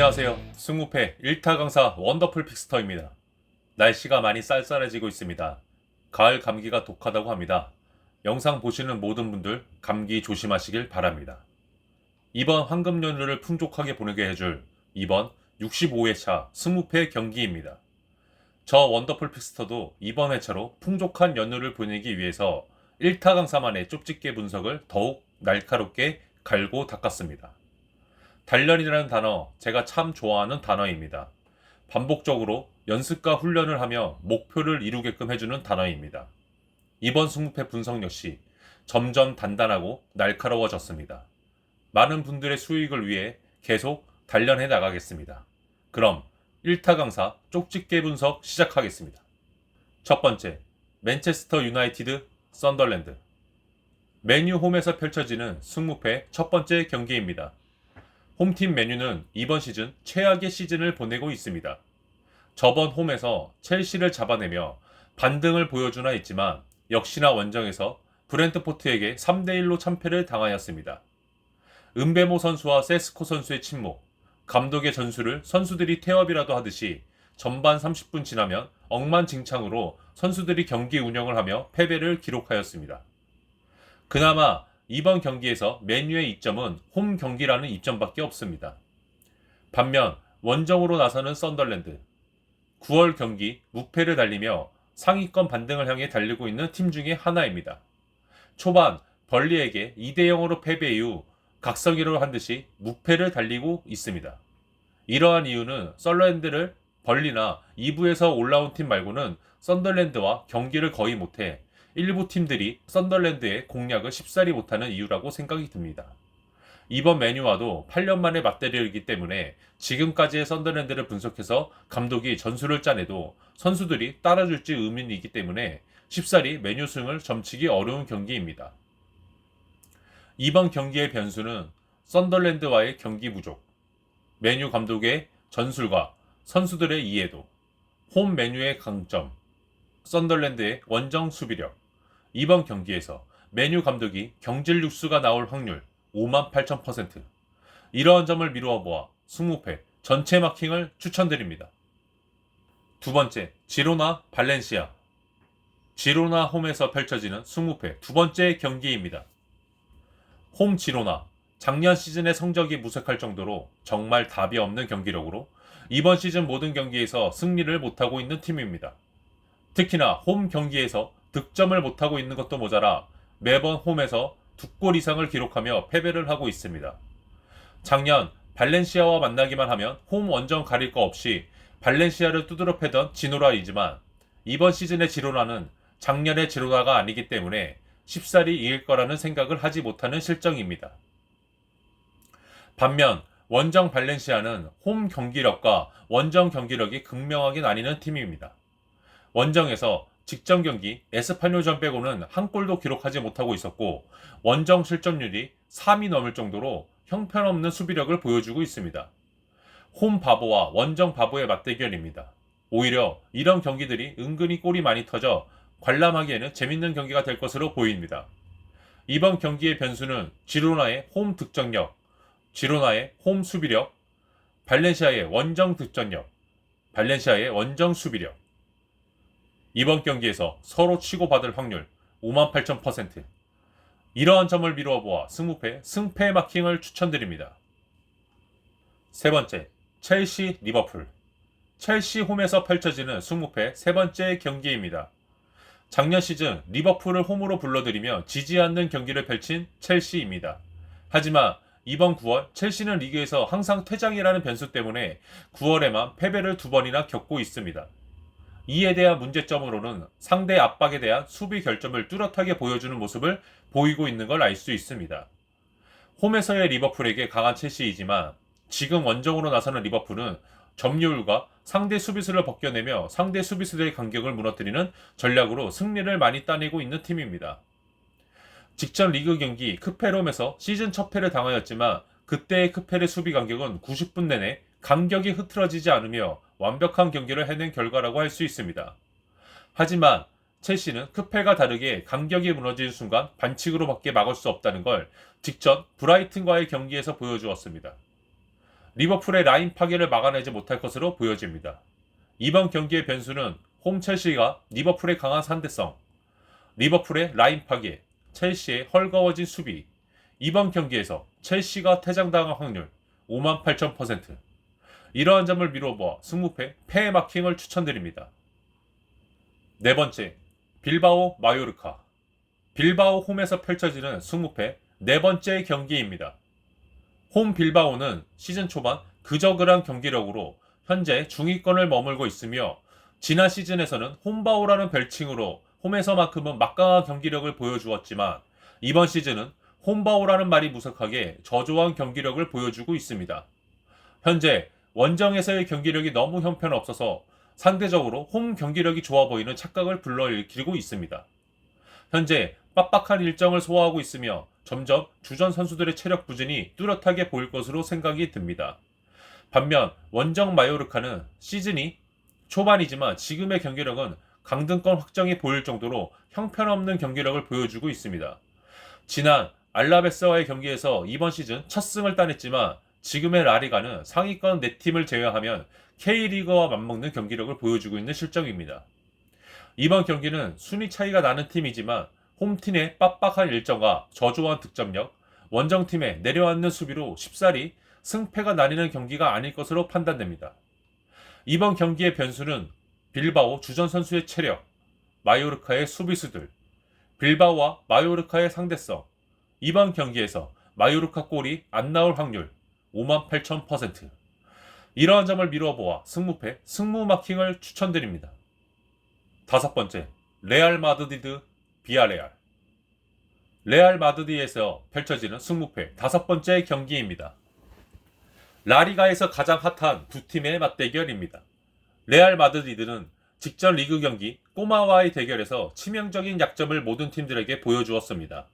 안녕하세요. 승무패 1타 강사 원더풀 픽스터입니다. 날씨가 많이 쌀쌀해지고 있습니다. 가을 감기가 독하다고 합니다. 영상 보시는 모든 분들 감기 조심하시길 바랍니다. 이번 황금 연휴를 풍족하게 보내게 해줄 이번 65회차 승무패 경기입니다. 저 원더풀 픽스터도 이번 회차로 풍족한 연휴를 보내기 위해서 1타 강사만의 쪽집게 분석을 더욱 날카롭게 갈고 닦았습니다. 단련이라는 단어, 제가 참 좋아하는 단어입니다. 반복적으로 연습과 훈련을 하며 목표를 이루게끔 해주는 단어입니다. 이번 승무패 분석 역시 점점 단단하고 날카로워졌습니다. 많은 분들의 수익을 위해 계속 단련해 나가겠습니다. 그럼 1타 강사 쪽집게 분석 시작하겠습니다. 첫 번째, 맨체스터 유나이티드 썬더랜드. 맨유 홈에서 펼쳐지는 승무패 첫 번째 경기입니다. 홈팀 맨유는 이번 시즌 최악의 시즌을 보내고 있습니다. 저번 홈에서 첼시를 잡아내며 반등을 보여주나 했지만 역시나 원정에서 브렌트포트에게 3대1로 참패를 당하였습니다. 은베모 선수와 세스코 선수의 침묵, 감독의 전술을 선수들이 태업이라도 하듯이 전반 30분 지나면 억만징창으로 선수들이 경기 운영을 하며 패배를 기록하였습니다. 그나마 이번 경기에서 맨유의 이점은 홈 경기라는 이점밖에 없습니다. 반면 원정으로 나서는 썬더랜드, 9월 경기 무패를 달리며 상위권 반등을 향해 달리고 있는 팀 중에 하나입니다. 초반 벌리에게 2대0으로 패배 이후 각성기로 한 듯이 무패를 달리고 있습니다. 이러한 이유는 썬더랜드를 벌리나 2부에서 올라온 팀 말고는 썬더랜드와 경기를 거의 못해 일부 팀들이 썬더랜드의 공략을 쉽사리 못하는 이유라고 생각이 듭니다. 이번 메뉴와도 8년 만에 맞대결이기 때문에 지금까지의 썬더랜드를 분석해서 감독이 전술을 짜내도 선수들이 따라줄지 의문이기 때문에 쉽사리 메뉴 승을 점치기 어려운 경기입니다. 이번 경기의 변수는 썬더랜드와의 경기 부족, 메뉴 감독의 전술과 선수들의 이해도, 홈 메뉴의 강점, 썬더랜드의 원정 수비력. 이번 경기에서 메뉴 감독이 경질 육수가 나올 확률 58,000%. 이러한 점을 미루어 보아 승무패 전체 마킹을 추천드립니다. 두 번째, 지로나 발렌시아. 지로나 홈에서 펼쳐지는 승무패 두 번째 경기입니다. 홈 지로나, 작년 시즌의 성적이 무색할 정도로 정말 답이 없는 경기력으로 이번 시즌 모든 경기에서 승리를 못하고 있는 팀입니다. 특히나 홈 경기에서 득점을 못하고 있는 것도 모자라 매번 홈에서 2골 이상을 기록하며 패배를 하고 있습니다. 작년 발렌시아와 만나기만 하면 홈 원정 가릴 거 없이 발렌시아를 두드러 패던 지노라이지만 이번 시즌의 지로나는 작년의 지로나가 아니기 때문에 쉽사리 이길 거라는 생각을 하지 못하는 실정입니다. 반면 원정 발렌시아는 홈 경기력과 원정 경기력이 극명하게 나뉘는 팀입니다. 원정에서 직전 경기 에스파뇰전 빼고는 한 골도 기록하지 못하고 있었고 원정 실점률이 3이 넘을 정도로 형편없는 수비력을 보여주고 있습니다. 홈 바보와 원정 바보의 맞대결입니다. 오히려 이런 경기들이 은근히 골이 많이 터져 관람하기에는 재밌는 경기가 될 것으로 보입니다. 이번 경기의 변수는 지로나의 홈 득점력, 지로나의 홈 수비력, 발렌시아의 원정 득점력, 발렌시아의 원정 수비력. 이번 경기에서 서로 치고받을 확률 58,000%. 이러한 점을 미루어 보아 승무패 승패 마킹을 추천드립니다. 세 번째, 첼시 리버풀. 첼시 홈에서 펼쳐지는 승무패 세 번째 경기입니다. 작년 시즌 리버풀을 홈으로 불러들이며 지지 않는 경기를 펼친 첼시입니다. 하지만 이번 9월 첼시는 리그에서 항상 퇴장이라는 변수 때문에 9월에만 패배를 2번이나 겪고 있습니다. 이에 대한 문제점으로는 상대 압박에 대한 수비 결점을 뚜렷하게 보여주는 모습을 보이고 있는 걸 알 수 있습니다. 홈에서의 리버풀에게 강한 첼시이지만 지금 원정으로 나서는 리버풀은 점유율과 상대 수비수를 벗겨내며 상대 수비수들의 간격을 무너뜨리는 전략으로 승리를 많이 따내고 있는 팀입니다. 직전 리그 경기 크페롬에서 시즌 첫 패를 당하였지만 그때의 크펠의 수비 간격은 90분 내내 간격이 흐트러지지 않으며 완벽한 경기를 해낸 결과라고 할 수 있습니다. 하지만 첼시는 크펠과 다르게 간격이 무너지는 순간 반칙으로밖에 막을 수 없다는 걸 직전 브라이튼과의 경기에서 보여주었습니다. 리버풀의 라인 파괴를 막아내지 못할 것으로 보여집니다. 이번 경기의 변수는 홈 첼시가 리버풀의 강한 상대성, 리버풀의 라인 파괴, 첼시의 헐거워진 수비, 이번 경기에서 첼시가 퇴장당할 확률 58,000%. 이러한 점을 미뤄보아 승무패 패 마킹을 추천드립니다. 네 번째, 빌바오 마요르카. 빌바오 홈에서 펼쳐지는 승무패 네 번째 경기입니다. 홈 빌바오는 시즌 초반 그저그란 경기력으로 현재 중위권을 머물고 있으며 지난 시즌에서는 홈바오라는 별칭으로 홈에서만큼은 막강한 경기력을 보여주었지만 이번 시즌은 홈바오라는 말이 무색하게 저조한 경기력을 보여주고 있습니다. 현재 원정에서의 경기력이 너무 형편없어서 상대적으로 홈 경기력이 좋아 보이는 착각을 불러일으키고 있습니다. 현재 빡빡한 일정을 소화하고 있으며 점점 주전 선수들의 체력 부진이 뚜렷하게 보일 것으로 생각이 듭니다. 반면 원정 마요르카는 시즌이 초반이지만 지금의 경기력은 강등권 확정이 보일 정도로 형편없는 경기력을 보여주고 있습니다. 지난 알라베스와의 경기에서 이번 시즌 첫 승을 따냈지만 지금의 라리가는 상위권 4팀을 제외하면 K리그와 맞먹는 경기력을 보여주고 있는 실정입니다. 이번 경기는 순위 차이가 나는 팀이지만 홈팀의 빡빡한 일정과 저조한 득점력, 원정팀의 내려앉는 수비로 쉽사리 승패가 나뉘는 경기가 아닐 것으로 판단됩니다. 이번 경기의 변수는 빌바오 주전 선수의 체력, 마요르카의 수비수들, 빌바오와 마요르카의 상대성, 이번 경기에서 마요르카 골이 안 나올 확률 58,000%. 이러한 점을 미뤄보아 승무패 승무 마킹을 추천드립니다. 다섯 번째, 레알 마드리드 비아레알. 레알 마드리드에서 펼쳐지는 승무패 다섯 번째 경기입니다. 라리가에서 가장 핫한 두 팀의 맞대결입니다. 레알 마드리드는 직전 리그 경기 꼬마와의 대결에서 치명적인 약점을 모든 팀들에게 보여주었습니다.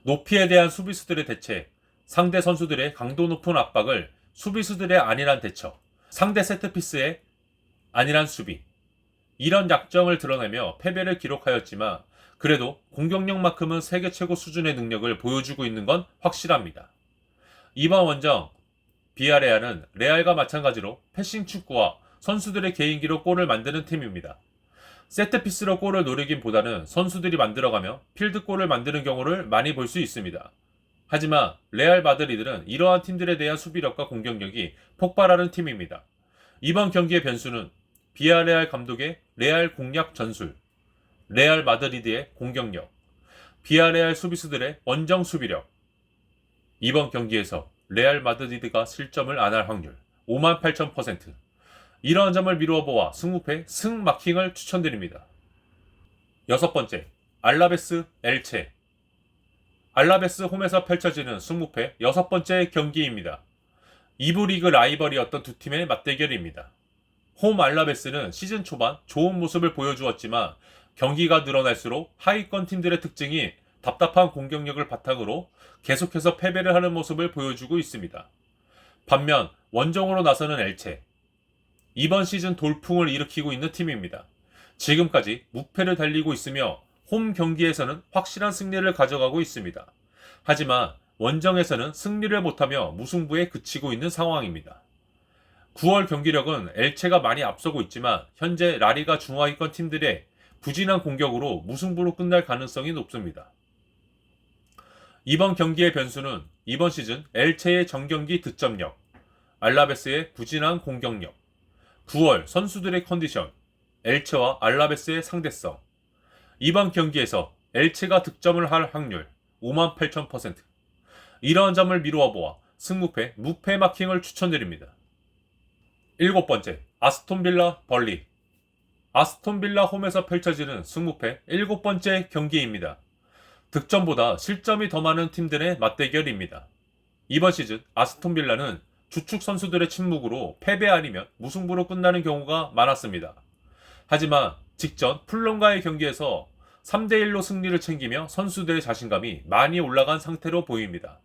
높이에 대한 수비수들의 대책, 상대 선수들의 강도 높은 압박을 수비수들의 안일한 대처, 상대 세트피스의 안일한 수비, 이런 약점을 드러내며 패배를 기록하였지만 그래도 공격력만큼은 세계 최고 수준의 능력을 보여주고 있는 건 확실합니다. 이번 원정 비아레알은 레알과 마찬가지로 패싱 축구와 선수들의 개인기로 골을 만드는 팀입니다. 세트피스로 골을 노리긴 보다는 선수들이 만들어가며 필드골을 만드는 경우를 많이 볼 수 있습니다. 하지만 레알 마드리드는 이러한 팀들에 대한 수비력과 공격력이 폭발하는 팀입니다. 이번 경기의 변수는 비아레알 감독의 레알 공략 전술, 레알 마드리드의 공격력, 비아레알 수비수들의 원정 수비력. 이번 경기에서 레알 마드리드가 실점을 안 할 확률 58,000%. 이러한 점을 미루어보아 승무패 승 마킹을 추천드립니다. 여섯 번째, 알라베스 엘체. 알라베스 홈에서 펼쳐지는 승무패 여섯 번째 경기입니다. 2부 리그 라이벌이었던 두 팀의 맞대결입니다. 홈 알라베스는 시즌 초반 좋은 모습을 보여주었지만 경기가 늘어날수록 하위권 팀들의 특징이 답답한 공격력을 바탕으로 계속해서 패배를 하는 모습을 보여주고 있습니다. 반면 원정으로 나서는 엘체, 이번 시즌 돌풍을 일으키고 있는 팀입니다. 지금까지 무패를 달리고 있으며 홈 경기에서는 확실한 승리를 가져가고 있습니다. 하지만 원정에서는 승리를 못하며 무승부에 그치고 있는 상황입니다. 9월 경기력은 엘체가 많이 앞서고 있지만 현재 라리가 중하위권 팀들의 부진한 공격으로 무승부로 끝날 가능성이 높습니다. 이번 경기의 변수는 이번 시즌 엘체의 정경기 득점력, 알라베스의 부진한 공격력, 9월 선수들의 컨디션, 엘체와 알라베스의 상대성. 이번 경기에서 엘체가 득점을 할 확률 58,000%. 이러한 점을 미루어 보아 승무패, 무패 마킹을 추천드립니다. 일곱 번째, 아스톤빌라 벌리. 아스톤빌라 홈에서 펼쳐지는 승무패 일곱 번째 경기입니다. 득점보다 실점이 더 많은 팀들의 맞대결입니다. 이번 시즌 아스톤빌라는 주축 선수들의 침묵으로 패배 아니면 무승부로 끝나는 경우가 많았습니다. 하지만 직전 풀럼과의 경기에서 3대1로 승리를 챙기며 선수들의 자신감이 많이 올라간 상태로 보입니다.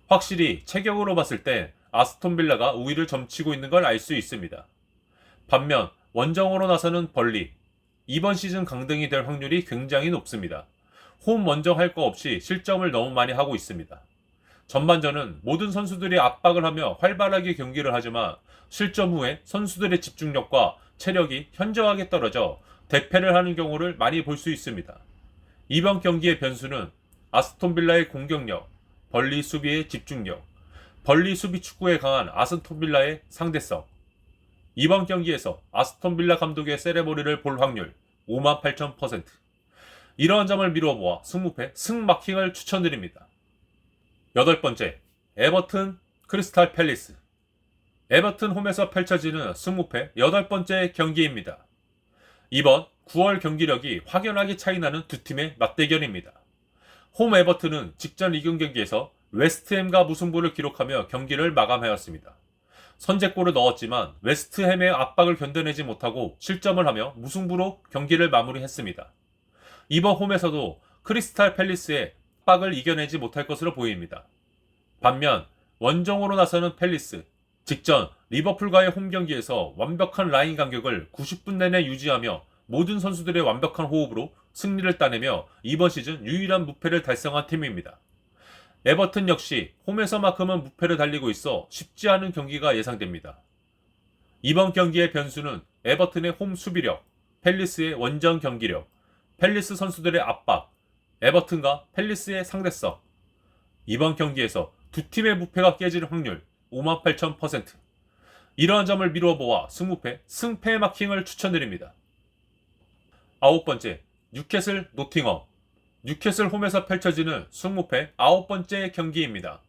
확실히 체격으로 봤을 때 아스톤빌라가 우위를 점치고 있는 걸 알 수 있습니다. 반면 원정으로 나서는 벌리, 이번 시즌 강등이 될 확률이 굉장히 높습니다. 홈 원정 할 거 없이 실점을 너무 많이 하고 있습니다. 전반전은 모든 선수들이 압박을 하며 활발하게 경기를 하지만 실점 후에 선수들의 집중력과 체력이 현저하게 떨어져 대패를 하는 경우를 많이 볼 수 있습니다. 이번 경기의 변수는 아스톤 빌라의 공격력, 벌리 수비의 집중력, 벌리 수비 축구에 강한 아스톤 빌라의 상대성. 이번 경기에서 아스톤 빌라 감독의 세레모니를 볼 확률 58,000%. 이러한 점을 미루어보아 승무패 승마킹을 추천드립니다. 여덟 번째, 에버튼 크리스탈 팰리스. 에버튼 홈에서 펼쳐지는 승무패 여덟 번째 경기입니다. 이번 9월 경기력이 확연하게 차이나는 두 팀의 맞대결입니다. 홈 에버튼은 직전 이근 경기에서 웨스트햄과 무승부를 기록하며 경기를 마감하였습니다. 선제골을 넣었지만 웨스트햄의 압박을 견뎌내지 못하고 실점을 하며 무승부로 경기를 마무리했습니다. 이번 홈에서도 크리스탈 팰리스의 압박을 이겨내지 못할 것으로 보입니다. 반면 원정으로 나서는 팰리스, 직전 리버풀과의 홈 경기에서 완벽한 라인 간격을 90분 내내 유지하며 모든 선수들의 완벽한 호흡으로 승리를 따내며 이번 시즌 유일한 무패를 달성한 팀입니다. 에버튼 역시 홈에서만큼은 무패를 달리고 있어 쉽지 않은 경기가 예상됩니다. 이번 경기의 변수는 에버튼의 홈 수비력, 팰리스의 원정 경기력, 팰리스 선수들의 압박, 에버튼과 팰리스의 상대성. 이번 경기에서 두 팀의 무패가 깨질 확률 58,000%. 이러한 점을 미루어보아 승무패, 승패 마킹을 추천드립니다. 아홉 번째, 뉴캐슬 노팅엄. 뉴캐슬 홈에서 펼쳐지는 승무패 아홉 번째 경기입니다.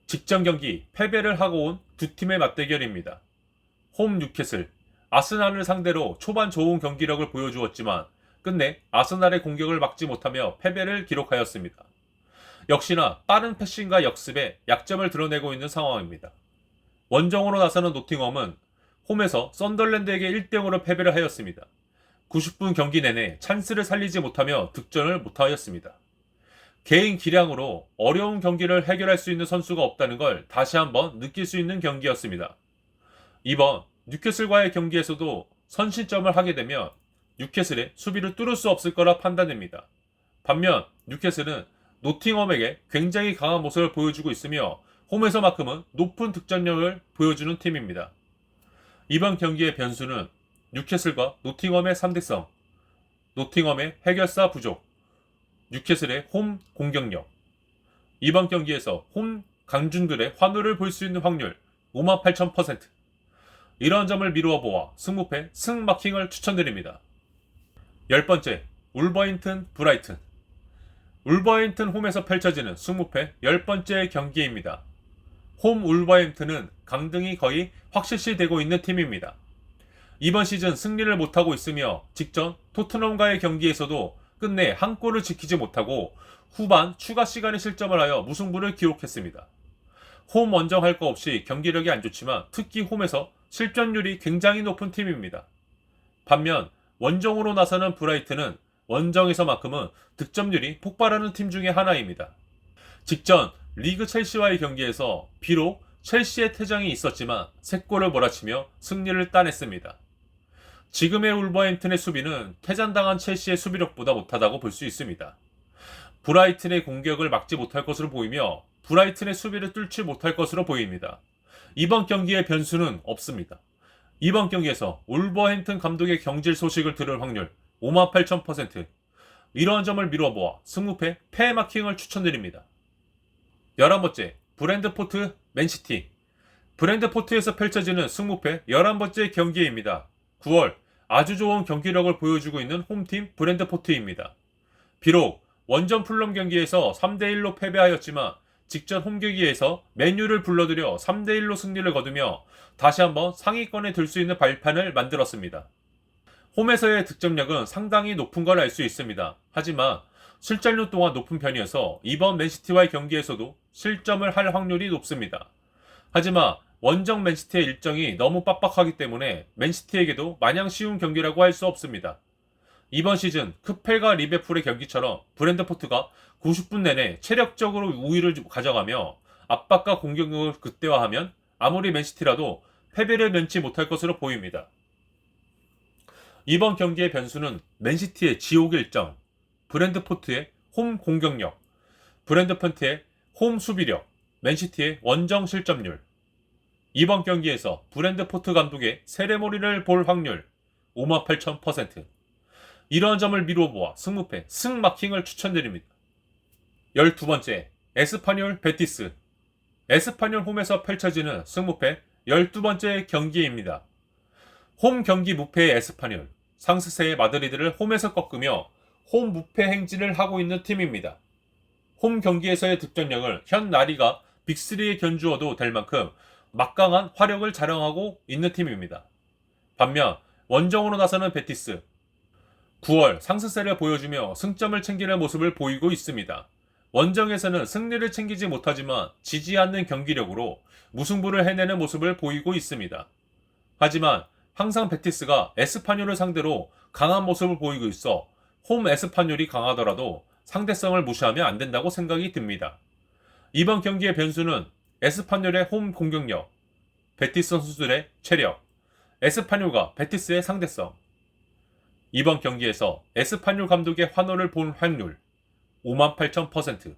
직전 경기 패배를 하고 온 두 팀의 맞대결입니다. 홈 뉴캐슬, 아스날을 상대로 초반 좋은 경기력을 보여주었지만 끝내 아스날의 공격을 막지 못하며 패배를 기록하였습니다. 역시나 빠른 패싱과 역습에 약점을 드러내고 있는 상황입니다. 원정으로 나서는 노팅엄은 홈에서 썬덜랜드에게 1대0으로 패배를 하였습니다. 90분 경기 내내 찬스를 살리지 못하며 득점을 못하였습니다. 개인 기량으로 어려운 경기를 해결할 수 있는 선수가 없다는 걸 다시 한번 느낄 수 있는 경기였습니다. 이번 뉴캐슬과의 경기에서도 선취점을 하게 되면 뉴캐슬의 수비를 뚫을 수 없을 거라 판단됩니다. 반면 뉴캐슬은 노팅엄에게 굉장히 강한 모습을 보여주고 있으며 홈에서만큼은 높은 득점력을 보여주는 팀입니다. 이번 경기의 변수는 뉴캐슬과 노팅엄의 3대성, 노팅엄의 해결사 부족, 뉴캐슬의 홈 공격력. 이번 경기에서 홈 강중들의 환호를 볼 수 있는 확률 58,000%. 이러한 점을 미루어 보아 승무패 승마킹을 추천드립니다. 열 번째, 울버햄튼 브라이튼. 울버햄튼 홈에서 펼쳐지는 승무패 열 번째 경기입니다. 홈 울버햄튼은 강등이 거의 확실시되고 있는 팀입니다. 이번 시즌 승리를 못하고 있으며 직전 토트넘과의 경기에서도 끝내 한 골을 지키지 못하고 후반 추가 시간에 실점을 하여 무승부를 기록했습니다. 홈 원정할 거 없이 경기력이 안 좋지만 특히 홈에서 실점률이 굉장히 높은 팀입니다. 반면 원정으로 나서는 브라이튼은 원정에서만큼은 득점률이 폭발하는 팀 중에 하나입니다. 직전 리그 첼시와의 경기에서 비록 첼시의 퇴장이 있었지만 3골을 몰아치며 승리를 따냈습니다. 지금의 울버햄튼의 수비는 퇴장당한 첼시의 수비력보다 못하다고 볼 수 있습니다. 브라이튼의 공격을 막지 못할 것으로 보이며 브라이튼의 수비를 뚫지 못할 것으로 보입니다. 이번 경기의 변수는 없습니다. 이번 경기에서 울버햄튼 감독의 경질 소식을 들을 확률 58,000%. 이러한 점을 미뤄보아 승무패 패마킹을 추천드립니다. 11번째, 브랜드포트 맨시티. 브랜드포트에서 펼쳐지는 승무패 11번째 경기입니다. 9월 아주 좋은 경기력을 보여주고 있는 홈팀 브랜드포트입니다. 비록 원정 풀럼 경기에서 3대1로 패배하였지만 직전 홈 경기에서 맨유를 불러들여 3대1로 승리를 거두며 다시 한번 상위권에 들 수 있는 발판을 만들었습니다. 홈에서의 득점력은 상당히 높은 걸 알 수 있습니다. 하지만 실점률 또한 높은 편이어서 이번 맨시티와의 경기에서도 실점을 할 확률이 높습니다. 하지만 원정 맨시티의 일정이 너무 빡빡하기 때문에 맨시티에게도 마냥 쉬운 경기라고 할 수 없습니다. 이번 시즌 크펠과 리베풀의 경기처럼 브랜드포트가 90분 내내 체력적으로 우위를 가져가며 압박과 공격력을 극대화하면 아무리 맨시티라도 패배를 면치 못할 것으로 보입니다. 이번 경기의 변수는 맨시티의 지옥 일정, 브랜드포트의 홈 공격력, 브랜드포트의 홈 수비력, 맨시티의 원정 실점률. 이번 경기에서 브랜드포트 감독의 세레모니를 볼 확률 58,000%. 이러한 점을 미루어 보아 승무패 승마킹을 추천드립니다. 12번째, 에스파뇰 베티스. 에스파뇰 홈에서 펼쳐지는 승무패 12번째 경기입니다. 홈 경기 무패의 에스파뇰, 상스세의 마드리드를 홈에서 꺾으며 홈 무패 행진을 하고 있는 팀입니다. 홈 경기에서의 득점력을 현 나리가 빅3에 견주어도 될 만큼 막강한 화력을 자랑하고 있는 팀입니다. 반면 원정으로 나서는 베티스, 9월 상승세를 보여주며 승점을 챙기는 모습을 보이고 있습니다. 원정에서는 승리를 챙기지 못하지만 지지 않는 경기력으로 무승부를 해내는 모습을 보이고 있습니다. 하지만 항상 베티스가 에스파뇰을 상대로 강한 모습을 보이고 있어 홈 에스파뇰이 강하더라도 상대성을 무시하면 안 된다고 생각이 듭니다. 이번 경기의 변수는 에스파뇰의 홈 공격력, 베티스 선수들의 체력, 에스파뇰과 베티스의 상대성. 이번 경기에서 에스파뇰 감독의 환호를 본 확률 58,000%.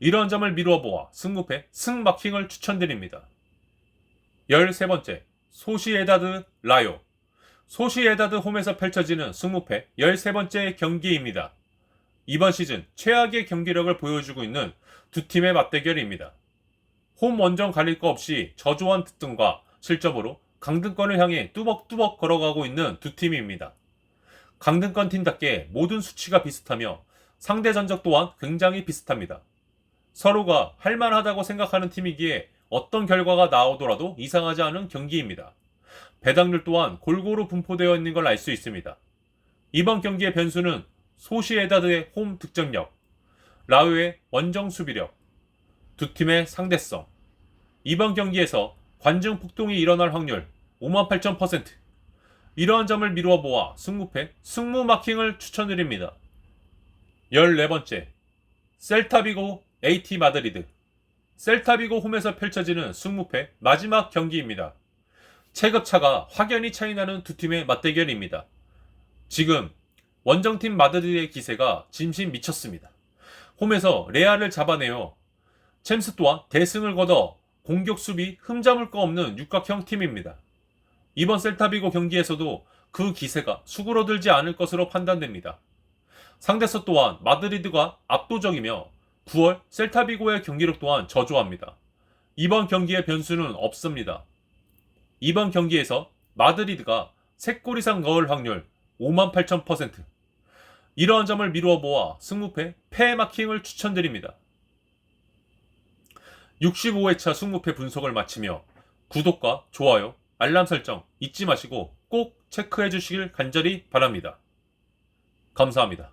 이런 점을 미루어 보아 승무패 승마킹을 추천드립니다. 13번째, 소시에다드 라요. 소시에다드 홈에서 펼쳐지는 승무패 13번째 경기입니다. 이번 시즌 최악의 경기력을 보여주고 있는 두 팀의 맞대결입니다. 홈 원정 가릴 거 없이 저조한 득점과 실점으로 강등권을 향해 뚜벅뚜벅 걸어가고 있는 두 팀입니다. 강등권 팀답게 모든 수치가 비슷하며 상대 전적 또한 굉장히 비슷합니다. 서로가 할만하다고 생각하는 팀이기에 어떤 결과가 나오더라도 이상하지 않은 경기입니다. 배당률 또한 골고루 분포되어 있는 걸 알 수 있습니다. 이번 경기의 변수는 소시에다드의 홈 득점력, 라우의 원정 수비력, 두 팀의 상대성. 이번 경기에서 관중 폭동이 일어날 확률 58,000%. 이러한 점을 미루어 보아 승무패 승무 마킹을 추천드립니다. 14번째, 셀타비고 AT 마드리드. 셀타비고 홈에서 펼쳐지는 승무패 마지막 경기입니다. 체급차가 확연히 차이나는 두 팀의 맞대결입니다. 지금 원정팀 마드리드의 기세가 진심 미쳤습니다. 홈에서 레알을 잡아내어 챔스 또한 대승을 거둬 공격 수비 흠잡을 거 없는 육각형 팀입니다. 이번 셀타비고 경기에서도 그 기세가 수그러들지 않을 것으로 판단됩니다. 상대수 또한 마드리드가 압도적이며 9월 셀타비고의 경기력 또한 저조합니다. 이번 경기의 변수는 없습니다. 이번 경기에서 마드리드가 3골 이상 넣을 확률 58,000%. 이러한 점을 미루어 보아 승무패 패 마킹을 추천드립니다. 65회차 승무패 분석을 마치며 구독과 좋아요, 알람 설정 잊지 마시고 꼭 체크해 주시길 간절히 바랍니다. 감사합니다.